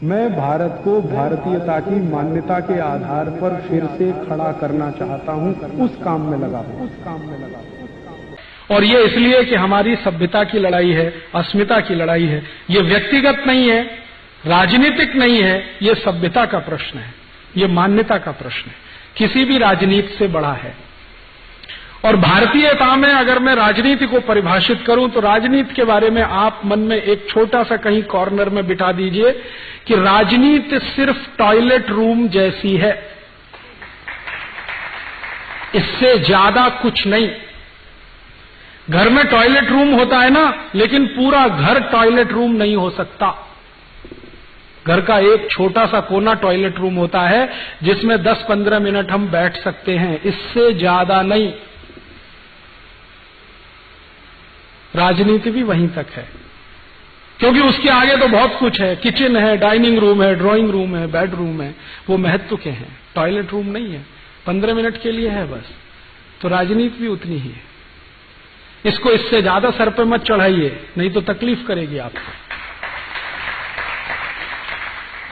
मैं भारत को भारतीयता की मान्यता के आधार पर फिर से खड़ा करना चाहता हूं, उस काम में लगा और ये इसलिए कि हमारी सभ्यता की लड़ाई है, अस्मिता की लड़ाई है। ये व्यक्तिगत नहीं है, राजनीतिक नहीं है, ये सभ्यता का प्रश्न है, ये मान्यता का प्रश्न है, किसी भी राजनीति से बड़ा है। और भारतीयता में अगर मैं राजनीति को परिभाषित करूं तो राजनीति के बारे में आप मन में एक छोटा सा कहीं कॉर्नर में बिठा दीजिए कि राजनीति सिर्फ टॉयलेट रूम जैसी है, इससे ज्यादा कुछ नहीं। घर में टॉयलेट रूम होता है ना, लेकिन पूरा घर टॉयलेट रूम नहीं हो सकता। घर का एक छोटा सा कोना टॉयलेट रूम होता है जिसमें 10-15 मिनट हम बैठ सकते हैं, इससे ज्यादा नहीं। राजनीति भी वहीं तक है, क्योंकि उसके आगे तो बहुत कुछ है, किचन है, डाइनिंग रूम है, ड्राइंग रूम है, बेडरूम है, वो महत्व के हैं, टॉयलेट रूम नहीं है, 15 मिनट के लिए है बस। तो राजनीति भी उतनी ही है। इसको इससे ज्यादा सर पे मत चढ़ाइए, नहीं तो तकलीफ करेगी आपको।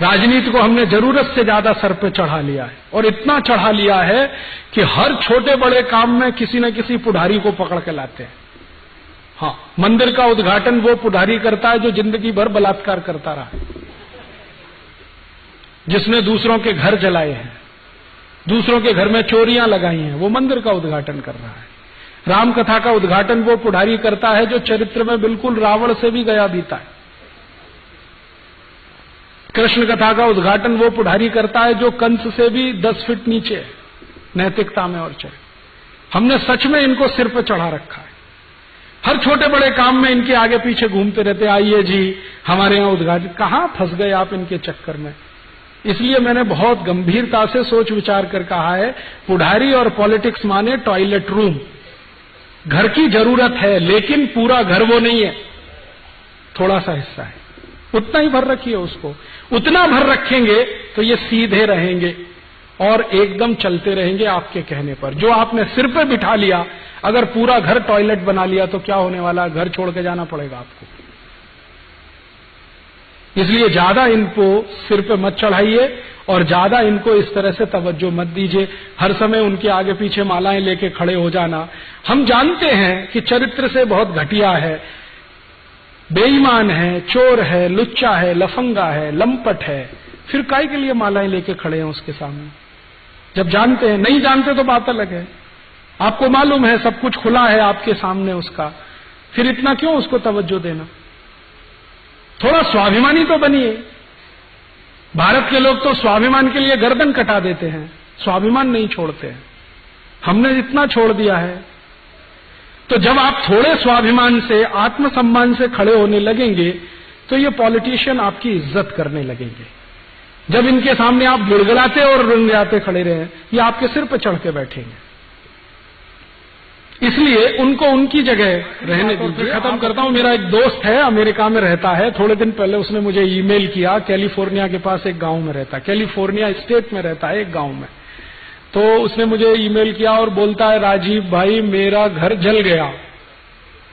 राजनीति को हमने जरूरत से ज्यादा सर पे चढ़ा लिया है, और इतना चढ़ा लिया है कि हर छोटे बड़े काम में किसी न किसी पुढ़ारी को पकड़ के लाते हैं। हाँ, मंदिर का उद्घाटन वो पुढ़ारी करता है जो जिंदगी भर बलात्कार करता रहा, जिसने दूसरों के घर जलाए हैं, दूसरों के घर में चोरियां लगाई हैं, वो मंदिर का उद्घाटन कर रहा है। राम कथा का उद्घाटन वो पुढ़ारी करता है जो चरित्र में बिल्कुल रावण से भी गया बीता है। कृष्ण कथा का उद्घाटन वो पुढ़ारी करता है जो कंस से भी 10 फीट नीचे है नैतिकता में और चरित्र। हमने सच में इनको सिर पर चढ़ा रखा है, हर छोटे बड़े काम में इनके आगे पीछे घूमते रहते, आइए जी हमारे यहां उद्घाटन। कहां फंस गए आप इनके चक्कर में। इसलिए मैंने बहुत गंभीरता से सोच विचार कर कहा है, पुढ़ारी और पॉलिटिक्स माने टॉयलेट रूम। घर की जरूरत है, लेकिन पूरा घर वो नहीं है, थोड़ा सा हिस्सा है, उतना ही भर रखिए उसको। उतना भर रखेंगे तो ये सीधे रहेंगे और एकदम चलते रहेंगे आपके कहने पर। जो आपने सिर पे बिठा लिया, अगर पूरा घर टॉयलेट बना लिया तो क्या होने वाला, घर छोड़ के जाना पड़ेगा आपको। इसलिए ज्यादा इनको सिर पे मत चढ़ाइए और ज्यादा इनको इस तरह से तवज्जो मत दीजिए, हर समय उनके आगे पीछे मालाएं लेके खड़े हो जाना। हम जानते हैं कि चरित्र से बहुत घटिया है, बेईमान है, चोर है, लुच्चा है, लफंगा है, लंपट है, फिर काहे के लिए मालाएं लेके खड़े हैं उसके सामने। जब जानते हैं, नहीं जानते तो बात अलग है। आपको मालूम है सब कुछ खुला है आपके सामने उसका, फिर इतना क्यों उसको तवज्जो देना। थोड़ा स्वाभिमानी तो बनिए। भारत के लोग तो स्वाभिमान के लिए गर्दन कटा देते हैं, स्वाभिमान नहीं छोड़ते हैं। हमने इतना छोड़ दिया है। तो जब आप थोड़े स्वाभिमान से, आत्मसम्मान से खड़े होने लगेंगे तो ये पॉलिटिशियन आपकी इज्जत करने लगेंगे। जब इनके सामने आप गिड़गिड़ाते और रंगाते खड़े रहे, ये आपके सिर पर चढ़ के बैठेंगे। इसलिए उनको उनकी जगह रहने दीजिए। खत्म करता हूं। मेरा एक दोस्त है, अमेरिका में रहता है। थोड़े दिन पहले उसने मुझे ईमेल किया, कैलिफोर्निया के पास एक गांव में रहता है, कैलिफोर्निया स्टेट में रहता है एक गांव में। तो उसने मुझे ईमेल किया और बोलता है, राजीव भाई मेरा घर जल गया।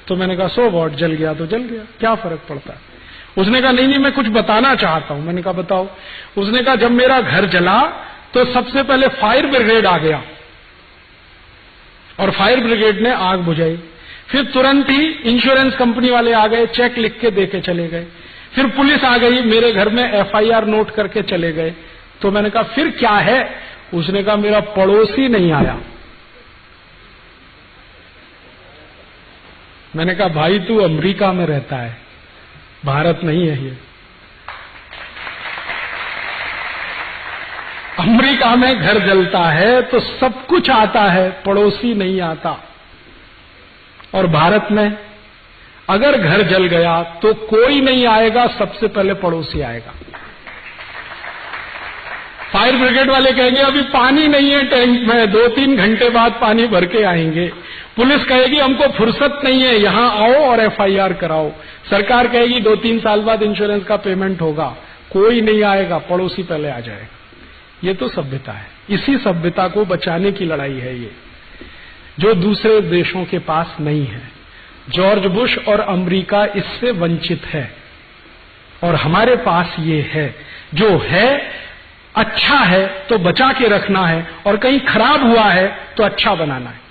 तो मैंने कहा सो व्हाट, जल गया तो जल गया, क्या फर्क पड़ता है। उसने कहा नहीं मैं कुछ बताना चाहता हूं। मैंने कहा बताओ। उसने कहा जब मेरा घर जला तो सबसे पहले फायर ब्रिगेड आ गया और फायर ब्रिगेड ने आग बुझाई। फिर तुरंत ही इंश्योरेंस कंपनी वाले आ गए, चेक लिख के देके चले गए। फिर पुलिस आ गई, मेरे घर में FIR नोट करके चले गए। तो मैंने कहा फिर क्या है। उसने कहा मेरा पड़ोसी नहीं आया। मैंने कहा भाई तू अमेरिका में रहता है, भारत नहीं है ये। अमेरिका में घर जलता है तो सब कुछ आता है, पड़ोसी नहीं आता। और भारत में अगर घर जल गया तो कोई नहीं आएगा, सबसे पहले पड़ोसी आएगा। फायर ब्रिगेड वाले कहेंगे अभी पानी नहीं है टैंक में, 2-3 घंटे बाद पानी भर के आएंगे। पुलिस कहेगी हमको फुर्सत नहीं है, यहां आओ और FIR कराओ। सरकार कहेगी 2-3 साल बाद इंश्योरेंस का पेमेंट होगा। कोई नहीं आएगा, पड़ोसी पहले आ जाएगा। ये तो सभ्यता है। इसी सभ्यता को बचाने की लड़ाई है ये, जो दूसरे देशों के पास नहीं है। जॉर्ज बुश और अमेरिका इससे वंचित है और हमारे पास ये है, जो है अच्छा है तो बचा के रखना है, और कहीं खराब हुआ है तो अच्छा बनाना है।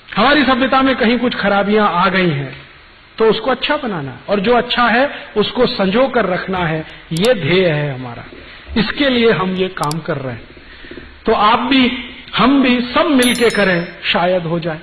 हमारी सभ्यता में कहीं कुछ खराबियां आ गई हैं तो उसको अच्छा बनाना है, और जो अच्छा है उसको संजो कर रखना है। ये ध्येय है हमारा, इसके लिए हम ये काम कर रहे हैं। तो आप भी, हम भी, सब मिलके करें, शायद हो जाए।